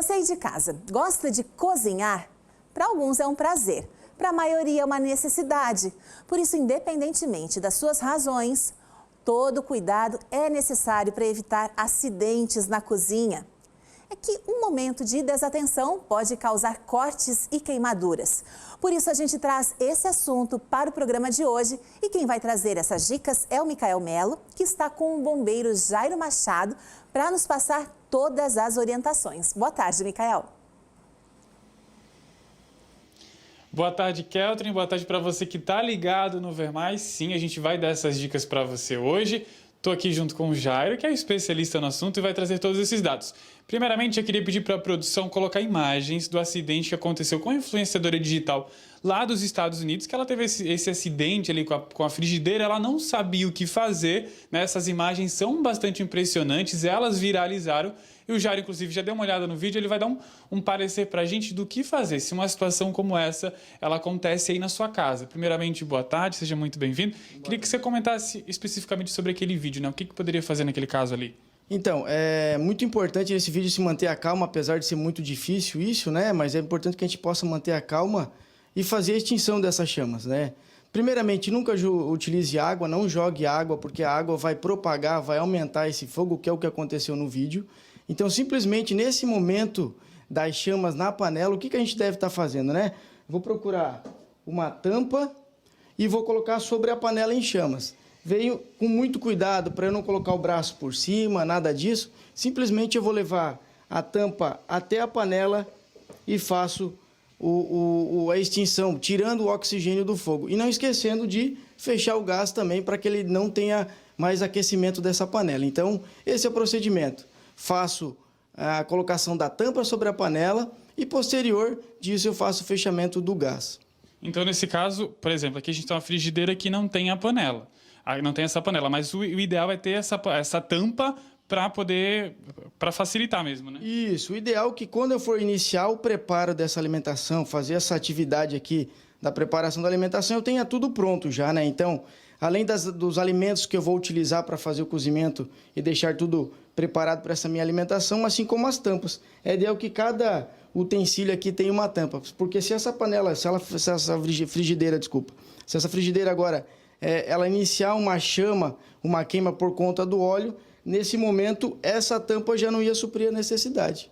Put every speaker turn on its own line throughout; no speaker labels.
Você aí de casa, gosta de cozinhar? Para alguns é um prazer, para a maioria é uma necessidade. Por isso, independentemente das suas razões, todo cuidado é necessário para evitar acidentes na cozinha. É que um momento de desatenção pode causar cortes e queimaduras. Por isso, a gente traz esse assunto para o programa de hoje. E quem vai trazer essas dicas é o Micael Melo, que está com o bombeiro Jairo Machado para nos passar todas as orientações. Boa tarde, Micael.
Boa tarde, Keltrin. Boa tarde para você que está ligado no Ver Mais. Sim, a gente vai dar essas dicas para você hoje. Estou aqui junto com o Jairo, que é especialista no assunto e vai trazer todos esses dados. Primeiramente, eu queria pedir para a produção colocar imagens do acidente que aconteceu com a influenciadora digital lá dos Estados Unidos, que ela teve esse acidente ali com a frigideira, ela não sabia o que fazer, né? Essas imagens são bastante impressionantes, elas viralizaram e o Jairo, inclusive, já deu uma olhada no vídeo, ele vai dar um parecer para a gente do que fazer se uma situação como essa, ela acontece aí na sua casa. Primeiramente, boa tarde, seja muito bem-vindo. Queria que você comentasse especificamente sobre aquele vídeo, né? O que poderia fazer naquele caso ali?
Então, é muito importante nesse vídeo se manter a calma, apesar de ser muito difícil isso, né? Mas é importante que a gente possa manter a calma e fazer a extinção dessas chamas, né? Primeiramente, nunca utilize água, não jogue água, porque a água vai propagar, vai aumentar esse fogo, que é o que aconteceu no vídeo. Então, simplesmente, nesse momento das chamas na panela, o que a gente deve estar fazendo, né? Vou procurar uma tampa e vou colocar sobre a panela em chamas. Venho com muito cuidado para eu não colocar o braço por cima, nada disso. Simplesmente eu vou levar a tampa até a panela e faço a extinção, tirando o oxigênio do fogo. E não esquecendo de fechar o gás também para que ele não tenha mais aquecimento dessa panela. Então, esse é o procedimento. Faço a colocação da tampa sobre a panela e, posterior disso, eu faço o fechamento do gás.
Então, nesse caso, por exemplo, aqui a gente tem uma frigideira que não tem a panela. Não tem essa panela, mas o ideal é ter essa tampa para facilitar mesmo, né?
Isso, o ideal é que quando eu for iniciar o preparo dessa alimentação, fazer essa atividade aqui da preparação da alimentação, eu tenha tudo pronto já, né? Então, além dos alimentos que eu vou utilizar para fazer o cozimento e deixar tudo preparado para essa minha alimentação, assim como as tampas. É ideal que cada utensílio aqui tenha uma tampa, porque se essa panela, se essa frigideira agora ela iniciar uma chama, uma queima por conta do óleo, nesse momento essa tampa já não ia suprir a necessidade.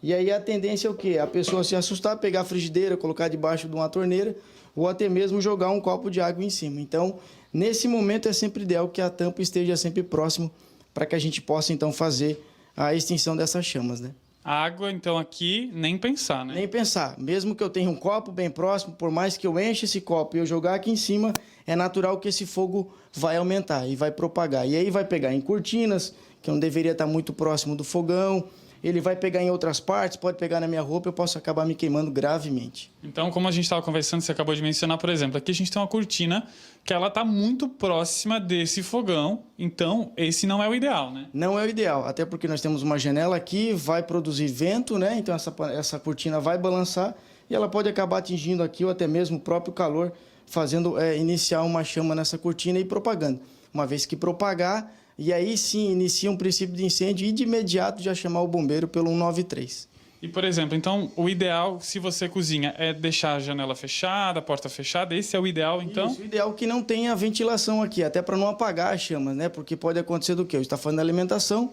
E aí a tendência é o quê? A pessoa se assustar, pegar a frigideira, colocar debaixo de uma torneira ou até mesmo jogar um copo de água em cima. Então, nesse momento é sempre ideal que a tampa esteja sempre próximo para que a gente possa então fazer a extinção dessas chamas, né?
A água, então, aqui, nem pensar, né?
Nem pensar. Mesmo que eu tenha um copo bem próximo, por mais que eu enche esse copo e eu jogar aqui em cima, é natural que esse fogo vai aumentar e vai propagar. E aí vai pegar em cortinas, que não deveria estar muito próximo do fogão. Ele vai pegar em outras partes, pode pegar na minha roupa, eu posso acabar me queimando gravemente.
Então, como a gente estava conversando, você acabou de mencionar, por exemplo, aqui a gente tem uma cortina que ela está muito próxima desse fogão, então esse não é o ideal, né?
Não é o ideal, até porque nós temos uma janela aqui, vai produzir vento, né? Então essa cortina vai balançar e ela pode acabar atingindo aqui ou até mesmo o próprio calor, fazendo iniciar uma chama nessa cortina e propagando. Uma vez que propagar, e aí sim inicia um princípio de incêndio e de imediato já chamar o bombeiro pelo 193.
E, por exemplo, então, o ideal, se você cozinha, é deixar a janela fechada, a porta fechada? Esse é o ideal, então?
Isso, o ideal é que não tenha ventilação aqui, até para não apagar as chamas, né? Porque pode acontecer do quê? Eu estava falando da alimentação,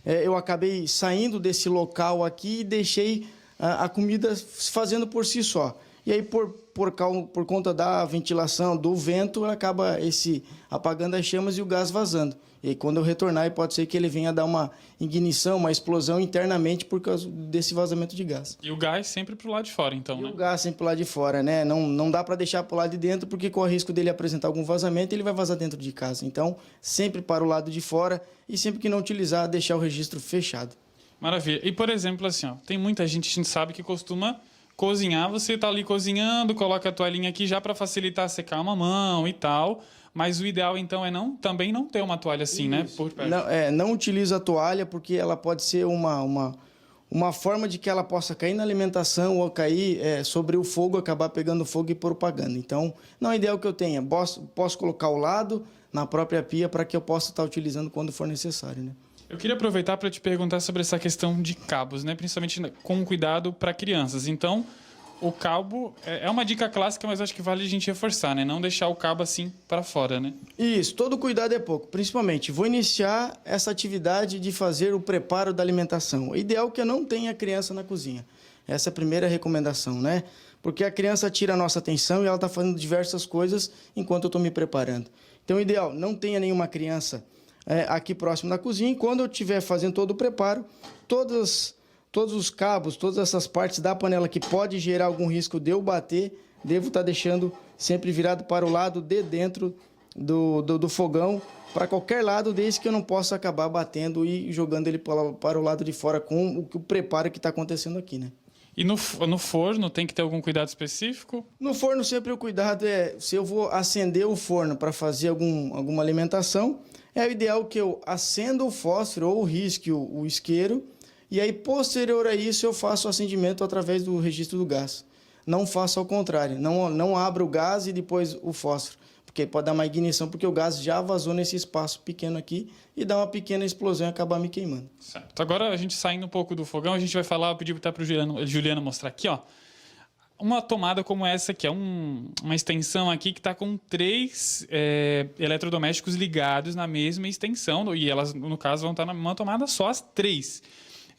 eu acabei saindo desse local aqui e deixei a comida fazendo por si só. E aí, por conta da ventilação, do vento, acaba apagando as chamas e o gás vazando. E aí, quando eu retornar, pode ser que ele venha dar uma ignição, uma explosão internamente por causa desse vazamento de gás.
E o gás sempre para o lado de fora, então, né?
O gás sempre para o lado de fora, né? Não dá para deixar para o lado de dentro, porque corre o risco dele apresentar algum vazamento, ele vai vazar dentro de casa. Então, sempre para o lado de fora e sempre que não utilizar, deixar o registro fechado.
Maravilha. E, por exemplo, assim, ó, tem muita gente, a gente sabe que costuma cozinhar, você está ali cozinhando, coloca a toalhinha aqui já para facilitar secar uma mão e tal, mas o ideal então é também não ter uma toalha assim, isso, né? Por perto.
Não utiliza a toalha porque ela pode ser uma forma de que ela possa cair na alimentação ou cair sobre o fogo, acabar pegando fogo e propagando. Então, não é ideal que eu tenha. Posso colocar ao lado na própria pia para que eu possa estar utilizando quando for necessário, né?
Eu queria aproveitar para te perguntar sobre essa questão de cabos, né? Principalmente com cuidado para crianças. Então, o cabo é uma dica clássica, mas acho que vale a gente reforçar, né? Não deixar o cabo assim para fora, né?
Isso, todo cuidado é pouco. Principalmente, vou iniciar essa atividade de fazer o preparo da alimentação. O ideal é que eu não tenha criança na cozinha. Essa é a primeira recomendação, né? Porque a criança tira a nossa atenção e ela está fazendo diversas coisas enquanto eu estou me preparando. Então, o ideal, não tenha nenhuma criança aqui próximo da cozinha. E quando eu estiver fazendo todo o preparo, todos os cabos, todas essas partes da panela que pode gerar algum risco de eu bater, devo estar deixando sempre virado para o lado de dentro do fogão, para qualquer lado, desde que eu não possa acabar batendo e jogando ele para o lado de fora com o preparo que está acontecendo aqui, né?
E no forno tem que ter algum cuidado específico?
No forno sempre o cuidado se eu vou acender o forno para fazer alguma alimentação, é o ideal que eu acenda o fósforo ou risque o isqueiro, e aí posterior a isso eu faço o acendimento através do registro do gás. Não faço ao contrário, não abro o gás e depois o fósforo, porque pode dar uma ignição, porque o gás já vazou nesse espaço pequeno aqui e dá uma pequena explosão e acabar me queimando.
Certo. Agora, a gente saindo um pouco do fogão, a gente vai falar, eu pedi para o Juliano mostrar aqui, ó. Uma tomada como essa aqui, é uma extensão aqui que está com 3 eletrodomésticos ligados na mesma extensão, e elas, no caso, vão estar numa tomada só as 3.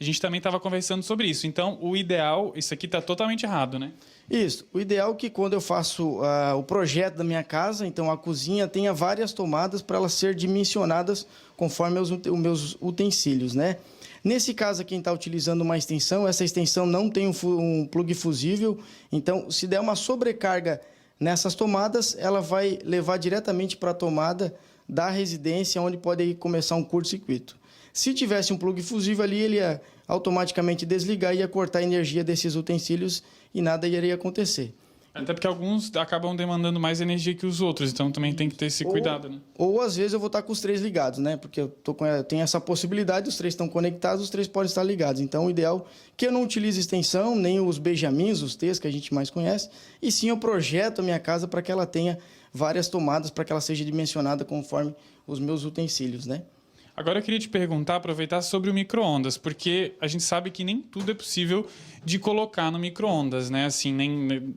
A gente também estava conversando sobre isso. Então, o ideal, isso aqui está totalmente errado, né?
Isso. O ideal é que quando eu faço o projeto da minha casa, então a cozinha tenha várias tomadas para elas ser dimensionadas conforme os meus utensílios, né? Nesse caso, quem está utilizando uma extensão, essa extensão não tem um plug fusível, então se der uma sobrecarga nessas tomadas, ela vai levar diretamente para a tomada da residência, onde pode começar um curto-circuito. Se tivesse um plug fusível ali, ele ia automaticamente desligar e ia cortar a energia desses utensílios e nada iria acontecer.
Até porque alguns acabam demandando mais energia que os outros, então também tem que ter esse cuidado, né?
Ou às vezes eu vou estar com os 3 ligados, né? Porque eu tenho essa possibilidade, os 3 estão conectados, os 3 podem estar ligados. Então o ideal é que eu não utilize extensão, nem os benjamins, os T's que a gente mais conhece, e sim eu projeto a minha casa para que ela tenha várias tomadas, para que ela seja dimensionada conforme os meus utensílios, né?
Agora eu queria te perguntar, aproveitar sobre o micro-ondas, porque a gente sabe que nem tudo é possível de colocar no micro-ondas, né? Assim,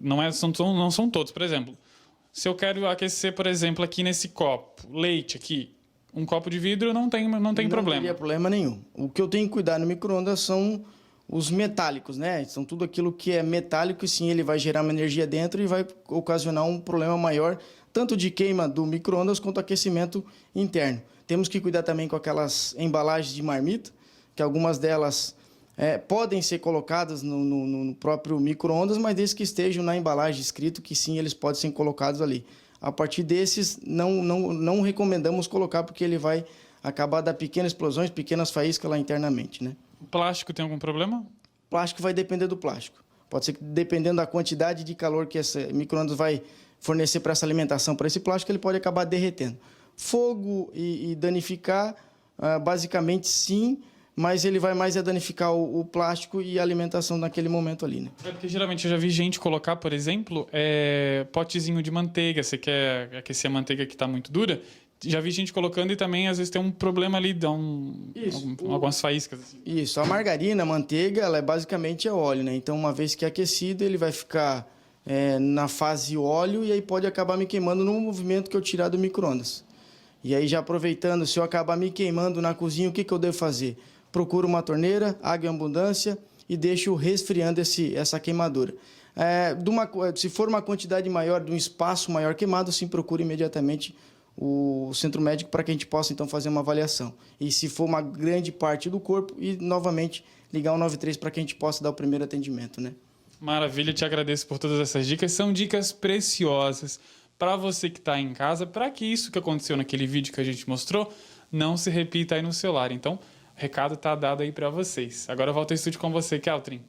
não são todos. Por exemplo, se eu quero aquecer, por exemplo, aqui nesse copo, leite aqui, um copo de vidro não tem problema.
Não teria problema nenhum. O que eu tenho que cuidar no micro-ondas são os metálicos, né? São tudo aquilo que é metálico e sim, ele vai gerar uma energia dentro e vai ocasionar um problema maior, tanto de queima do micro-ondas quanto aquecimento interno. Temos que cuidar também com aquelas embalagens de marmita, que algumas delas podem ser colocadas no próprio micro-ondas, mas desde que estejam na embalagem escrito que sim, eles podem ser colocados ali. A partir desses, não recomendamos colocar, porque ele vai acabar dar pequenas explosões, pequenas faíscas lá internamente, né?
O plástico tem algum problema?
O plástico vai depender do plástico. Pode ser que, dependendo da quantidade de calor que esse micro-ondas vai fornecer para essa alimentação, para esse plástico, ele pode acabar derretendo. Fogo e danificar, basicamente sim, mas ele vai mais danificar o plástico e a alimentação naquele momento ali, né?
Porque geralmente eu já vi gente colocar, por exemplo, potezinho de manteiga. Você quer aquecer a manteiga que está muito dura? Já vi gente colocando e também às vezes tem um problema ali, dá algumas faíscas. Assim.
Isso, a margarina, a manteiga, ela basicamente é óleo, né? Então, uma vez que é aquecido, ele vai ficar na fase óleo e aí pode acabar me queimando no movimento que eu tirar do micro-ondas. E aí, já aproveitando, se eu acabar me queimando na cozinha, o que eu devo fazer? Procuro uma torneira, água em abundância e deixo resfriando essa queimadura. Se for uma quantidade maior, de um espaço maior queimado, sim, procure imediatamente o centro médico para que a gente possa, então, fazer uma avaliação. E se for uma grande parte do corpo, e novamente ligar o 93 para que a gente possa dar o primeiro atendimento, né?
Maravilha, te agradeço por todas essas dicas. São dicas preciosas para você que está em casa, para que isso que aconteceu naquele vídeo que a gente mostrou não se repita aí no seu lar. Então, o recado está dado aí para vocês. Agora eu volto ao estúdio com você, Keltrin.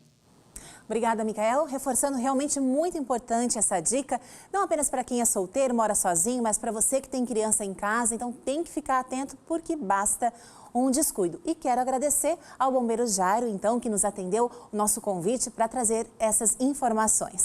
Obrigada, Micael. Reforçando, realmente muito importante essa dica, não apenas para quem é solteiro, mora sozinho, mas para você que tem criança em casa. Então, tem que ficar atento, porque basta um descuido. E quero agradecer ao bombeiro Jairo, então, que nos atendeu o nosso convite para trazer essas informações.